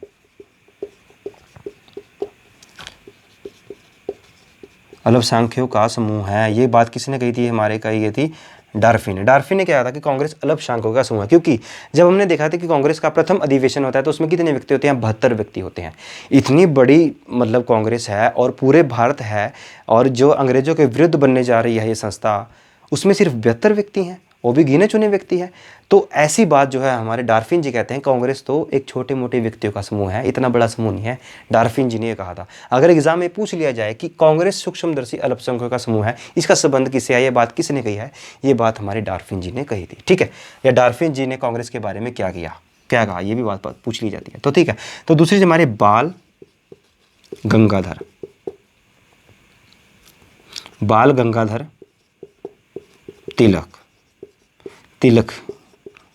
अल्पसंख्यकों का समूह है, ये बात किसने कही थी, हमारे कही गई थी डार्फिन ने। डार्फिन ने क्या कहा था कि कांग्रेस अल्पसंख्यकों का समूह है, क्योंकि जब हमने देखा था कि कांग्रेस का प्रथम अधिवेशन होता है तो उसमें कितने व्यक्ति होते हैं, 72 व्यक्ति होते हैं। इतनी बड़ी मतलब कांग्रेस है और पूरे भारत है, और जो अंग्रेजों के विरुद्ध बनने जा रही है ये संस्था, उसमें सिर्फ 72 व्यक्ति हैं, वो भी गिने चुने व्यक्ति हैं। तो ऐसी बात जो है हमारे डार्फिन जी कहते हैं कांग्रेस तो एक छोटे मोटे व्यक्तियों का समूह है, इतना बड़ा समूह नहीं है। डार्फिन जी ने ये कहा था। अगर एग्जाम में पूछ लिया जाए कि कांग्रेस सूक्ष्मदर्शी अल्पसंख्यकों का समूह है, इसका संबंध किससे है, ये बात किसने कही है, ये बात हमारे डार्फिन जी ने कही थी। ठीक है, या डार्फिन जी ने कांग्रेस के बारे में क्या किया, क्या कहा, ये भी बात पूछ ली जाती है। तो ठीक है, तो दूसरी हमारे बाल गंगाधर तिलक,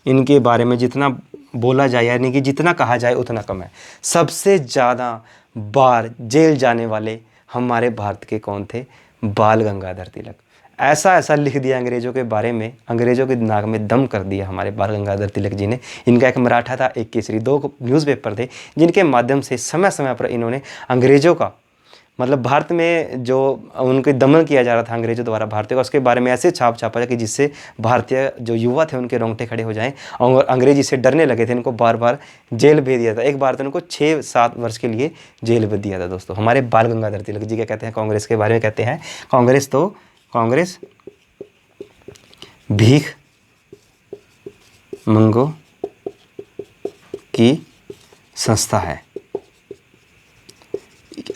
इनके बारे में जितना बोला जाए, यानी कि जितना कहा जाए उतना कम है। सबसे ज़्यादा बार जेल जाने वाले हमारे भारत के कौन थे, बाल गंगाधर तिलक। ऐसा लिख दिया अंग्रेज़ों के बारे में, अंग्रेज़ों के दिमाग में दम कर दिया हमारे बाल गंगाधर तिलक जी ने। इनका एक मराठा था, एक केसरी, 2 न्यूज़पेपर थे जिनके माध्यम से समय समय पर इन्होंने अंग्रेज़ों का मतलब भारत में जो उनके दमन किया जा रहा था अंग्रेजों द्वारा भारतीयों का, उसके बारे में ऐसे छापा कि जिससे भारतीय जो युवा थे उनके रोंगटे खड़े हो जाएं और अंग्रेजी से डरने लगे थे। इनको बार बार जेल भेज दिया था। एक बार तो इनको 6-7 वर्ष के लिए जेल भेज दिया था। दोस्तों हमारे बाल गंगाधर तिलक जी क्या कहते हैं कांग्रेस के बारे में, कहते हैं कांग्रेस भीख मंगों की संस्था है।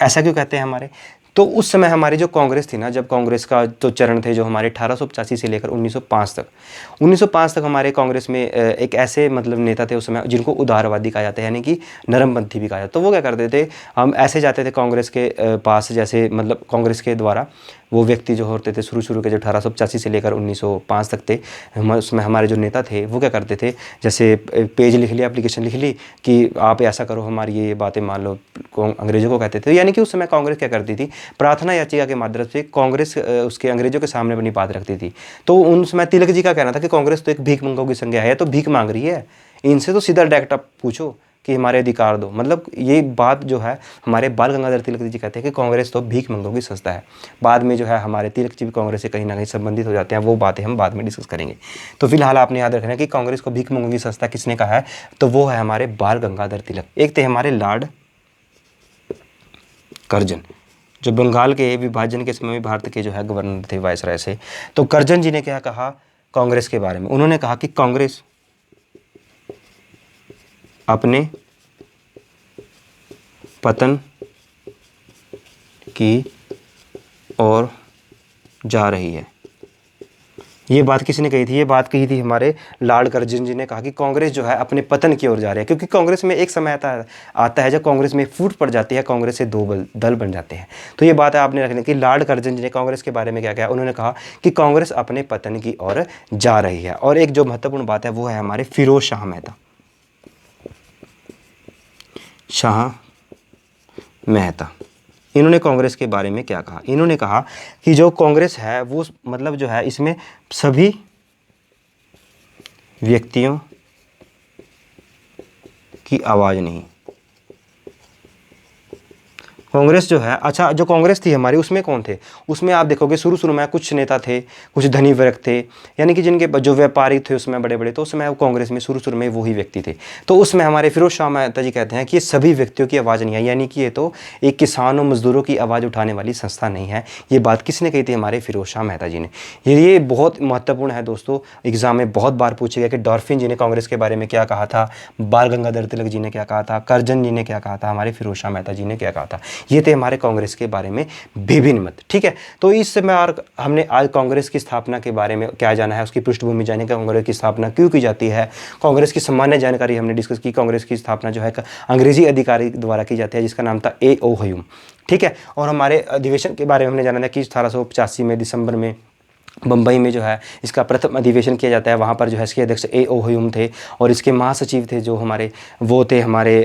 ऐसा क्यों कहते हैं हमारे, तो उस समय हमारी जो कांग्रेस थी ना, जब कांग्रेस का जो चरण थे जो हमारे 1885 से लेकर 1905 तक हमारे कांग्रेस में एक ऐसे मतलब नेता थे उस समय जिनको उदारवादी कहा जाता है, यानी कि नरमपंथी भी कहा जाता है। तो वो क्या करते थे, हम ऐसे जाते थे कांग्रेस के पास, जैसे मतलब कांग्रेस के द्वारा वो व्यक्ति जो होते थे शुरू के जो 1885 से लेकर 1905 तक थे, उसमें हमारे जो नेता थे वो क्या करते थे, जैसे पेज लिख लिया, एप्लीकेशन लिख ली कि आप ऐसा करो, हमारी ये बातें मान लो, अंग्रेजों को कहते थे। यानी कि उस समय कांग्रेस क्या करती थी, प्रार्थना याचिका के माध्यम से कांग्रेस उसके अंग्रेजों के सामने अपनी बात रखती थी। तो उन समय तिलक जी का कहना था कि कांग्रेस तो एक भीख मंगों की संज्ञा है, तो भीख मांग रही है, इनसे तो सीधा डायरेक्ट आप पूछो कि हमारे अधिकार दो। मतलब ये बात जो है हमारे बाल गंगाधर तिलक जी कहते हैं कि कांग्रेस तो भीख मंगों की संस्था है। बाद में जो है हमारे तिलक जी भी कांग्रेस से कहीं ना कहीं संबंधित हो जाते हैं, वो बातें हम बाद में डिस्कस करेंगे। तो फिलहाल आपने याद रखना है कि कांग्रेस को भीख मंगों की संस्था किसने कहा है, तो वो है हमारे बाल गंगाधर तिलक। एक थे हमारे लॉर्ड कर्जन, जो बंगाल के विभाजन के समय में भारत के जो है गवर्नर थे वायसराय से। तो कर्जन जी ने क्या कहा कांग्रेस के बारे में, उन्होंने कहा कि कांग्रेस अपने पतन की ओर जा रही है। ये बात किसने कही थी, ये बात कही थी हमारे लॉर्ड कर्जन जी ने। कहा कि कांग्रेस जो है अपने पतन की ओर जा रही है, क्योंकि कांग्रेस में एक समय आता है जब कांग्रेस में फूट पड़ जाती है, कांग्रेस से 2 दल बन जाते हैं। तो ये बात है आपने रखनी कि लॉर्ड कर्जन जी ने कांग्रेस के बारे में क्या कहा, उन्होंने कहा कि कांग्रेस अपने पतन की ओर जा रही है। और एक जो महत्वपूर्ण बात है वो है हमारे फिरोज शाह मेहता। इन्होंने कांग्रेस के बारे में क्या कहा, इन्होंने कहा कि जो कांग्रेस है वो मतलब जो है इसमें सभी व्यक्तियों की आवाज़ नहीं। कांग्रेस जो है, अच्छा जो कांग्रेस थी हमारी उसमें कौन थे, उसमें आप देखोगे शुरू शुरू में कुछ नेता थे, कुछ धनी वर्ग थे, यानी कि जिनके जो व्यापारी थे उसमें बड़े बड़े, तो उसमें कांग्रेस में शुरू शुरू में वही व्यक्ति थे। तो उसमें हमारे फिरोज शाह मेहता जी कहते हैं कि ये सभी व्यक्तियों की आवाज़ नहीं है, यानी कि ये तो एक किसानों मजदूरों की आवाज़ उठाने वाली संस्था नहीं है। ये बात किसने कही थी, हमारे फिरोज शाह मेहता जी ने। ये बहुत महत्वपूर्ण है दोस्तों, एग्जाम में बहुत बार पूछे गया कि डॉल्फिन जी ने कांग्रेस के बारे में क्या कहा था, बाल गंगाधर तिलक जी ने क्या कहा था, करजन जी ने क्या कहा था, हमारे फिरोज शाह मेहता जी ने क्या कहा था। ये थे हमारे कांग्रेस के बारे में विभिन्न मत। ठीक है, तो इस समय और हमने आज कांग्रेस की स्थापना के बारे में क्या जाना है, उसकी पृष्ठभूमि जाने का, कांग्रेस की स्थापना क्यों की जाती है, कांग्रेस की सामान्य जानकारी हमने डिस्कस की। कांग्रेस की स्थापना जो है अंग्रेजी अधिकारी द्वारा की जाती है जिसका नाम था A.O. ह्यूम। ठीक है, और हमारे अधिवेशन के बारे में हमने जाना था कि 1885 में दिसंबर में बम्बई में जो है इसका प्रथम अधिवेशन किया जाता है। वहाँ पर जो है इसके अध्यक्ष A.O. ह्यूम थे, और इसके महासचिव थे जो हमारे वो थे हमारे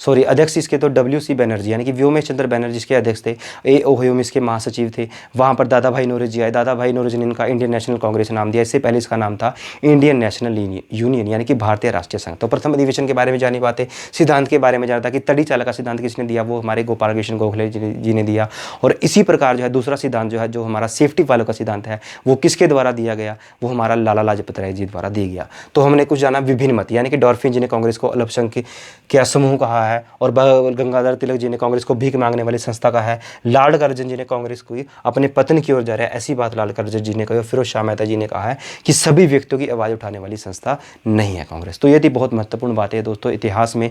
अध्यक्ष इसके तो W.C. बनर्जी यानी कि व्योमेश चंद्र बनर्जी इसके अध्यक्ष थे, A.O. ह्यूम इसके महासचिव थे। वहाँ पर दादा भाई नौरोजी जी आए, दादा भाई नौरोजी ने इनका इंडियन नेशनल कांग्रेस नाम दिया, इससे पहले इसका नाम था इंडियन नेशनल यूनियन यानी कि भारतीय राष्ट्रीय संघ। तो प्रथम अधिवेशन के बारे में जानी बातें, सिद्धांत के बारे में जाना था कि तड़ी चालक का सिद्धांत किसने दिया, वो हमारे गोपाल कृष्ण गोखले जी ने दिया। और इसी प्रकार जो है दूसरा सिद्धांत जो है, जो हमारा सेफ्टी वालों का सिद्धांत है, वो किसके द्वारा दिया गया, वो हमारा लाला लाजपत राय जी द्वारा दिया गया। तो हमने कुछ जाना विभिन्न मत, यानी कि डॉल्फिन जी ने कांग्रेस को अल्पसंख्यक समूह कहा है, और गंगाधर तिलक जी ने कांग्रेस को भीख मांगने वाली संस्था कहा है, लाल करजन जी ने कांग्रेस को अपने पतन की ओर जा रहा है, ऐसी बात लाल करजन जी ने कही। फिरोज शाह मेहता जी ने कहा है कि सभी व्यक्तियों की आवाज़ उठाने वाली संस्था नहीं है कांग्रेस। तो ये थी बहुत महत्वपूर्ण बात है दोस्तों। इतिहास में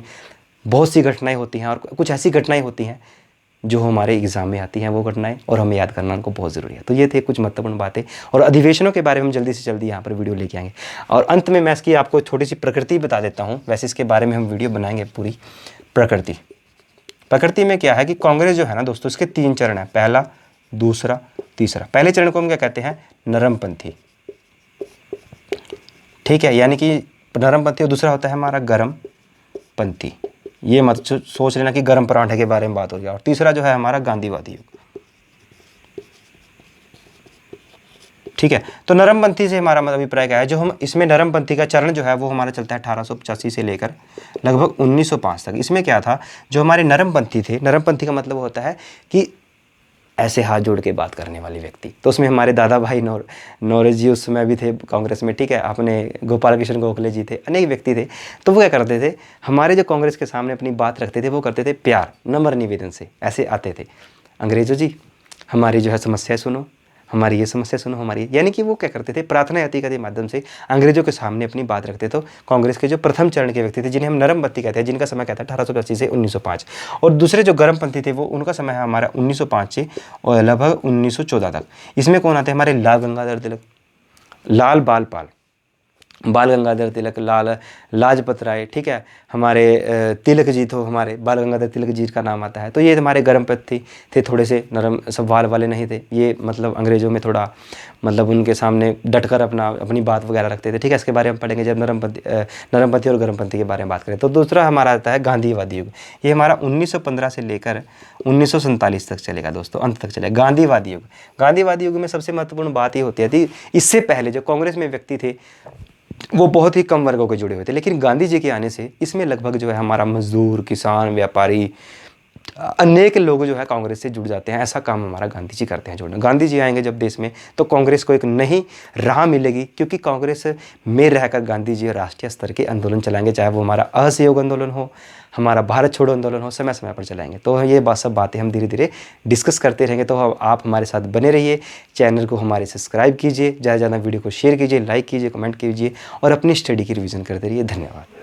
बहुत सी घटनाएं होती हैं, और कुछ ऐसी घटनाएं होती हैं जो हमारे एग्जाम में आती हैं, वो घटनाएं, और हमें याद करना उनको बहुत ज़रूरी है। तो ये थे कुछ महत्वपूर्ण बातें, और अधिवेशनों के बारे में हम जल्दी से जल्दी यहाँ पर वीडियो लेके आएंगे। और अंत में मैं इसकी आपको छोटी सी प्रकृति बता देता हूँ, वैसे इसके बारे में हम वीडियो बनाएंगे पूरी। प्रकृति में क्या है कि कांग्रेस जो है ना दोस्तों, इसके 3 चरण है, पहला, दूसरा, तीसरा। पहले चरण को हम क्या कहते हैं, नरमपंथी। ठीक है, यानी कि नरमपंथी, और दूसरा होता है हमारा गर्मपंथी। ये मत सोच लेना कि गर्म पराठे के बारे में बात हो गया। और तीसरा जो है हमारा गांधीवादी युग। ठीक है, तो नरमपंथी से हमारा अभिप्राय क्या है, जो हम इसमें नरमपंथी का चरण जो है वो हमारा चलता है 1885 से लेकर लगभग 1905 तक। इसमें क्या था, जो हमारे नरमपंथी थे, नरमपंथी का मतलब होता है कि ऐसे हाथ जोड़ के बात करने वाले व्यक्ति। तो उसमें हमारे दादा भाई नौरोजी जी उस समय भी थे कांग्रेस में। ठीक है, अपने गोपाल कृष्ण गोखले जी थे, अनेक व्यक्ति थे। तो वो क्या करते थे, हमारे जो कांग्रेस के सामने अपनी बात रखते थे, वो करते थे प्यार, नम्र निवेदन से ऐसे आते थे, अंग्रेजों जी हमारी जो है समस्या सुनो, हमारी ये समस्या सुनो हमारी, यानी कि वो क्या करते थे, प्रार्थना याचिका के माध्यम से अंग्रेजों के सामने अपनी बात रखते। तो कांग्रेस के जो प्रथम चरण के व्यक्ति थे, जिन्हें हम नरमपंथी कहते हैं, जिनका समय कहता है 1885 से 1905, और दूसरे जो गर्मपंथी थे वो उनका समय है हमारा 1905 से और लगभग 1914 तक। इसमें कौन आते हैं, हमारे लाल गंगाधर तिलक, लाल बाल गंगाधर तिलक, लाल लाजपत राय। ठीक है, हमारे तिलक जी, तो हमारे बाल गंगाधर तिलक जी का नाम आता है। तो ये हमारे गर्मपंथी थे, थोड़े से नरम सवाल वाले नहीं थे ये, मतलब अंग्रेजों में थोड़ा मतलब उनके सामने डटकर अपनी बात वगैरह रखते थे। ठीक है, इसके बारे में हम पढ़ेंगे जब नरमपंथी और गर्मपंथी के बारे में बात करें। तो दूसरा हमारा आता है गांधीवादी युग। ये हमारा 1915 से लेकर 1947 तक चलेगा दोस्तों, अंत तक चलेगा गांधीवादी युग। गांधीवादी युग में सबसे महत्वपूर्ण बात ये होती थी, इससे पहले जो कांग्रेस में व्यक्ति थे वो बहुत ही कम वर्गों के जुड़े हुए थे, लेकिन गांधी जी के आने से इसमें लगभग जो है हमारा मजदूर, किसान, व्यापारी, अनेक लोग जो है कांग्रेस से जुड़ जाते हैं। ऐसा काम हमारा गांधी जी करते हैं जोड़ना। गांधी जी आएंगे जब देश में, तो कांग्रेस को एक नई राह मिलेगी, क्योंकि कांग्रेस में रहकर गांधी जी राष्ट्रीय स्तर के आंदोलन चलाएंगे, चाहे वो हमारा असहयोग आंदोलन हो, हमारा भारत छोड़ो आंदोलन हो, समय समय पर चलाएंगे। तो ये सब बातें हम धीरे धीरे डिस्कस करते रहेंगे। तो आप हमारे साथ बने रहिए, चैनल को हमारे सब्सक्राइब कीजिए, ज़्यादा से ज़्यादा वीडियो को शेयर कीजिए, लाइक कीजिए, कमेंट कीजिए, और अपनी स्टडी की रिवीजन करते रहिए। धन्यवाद।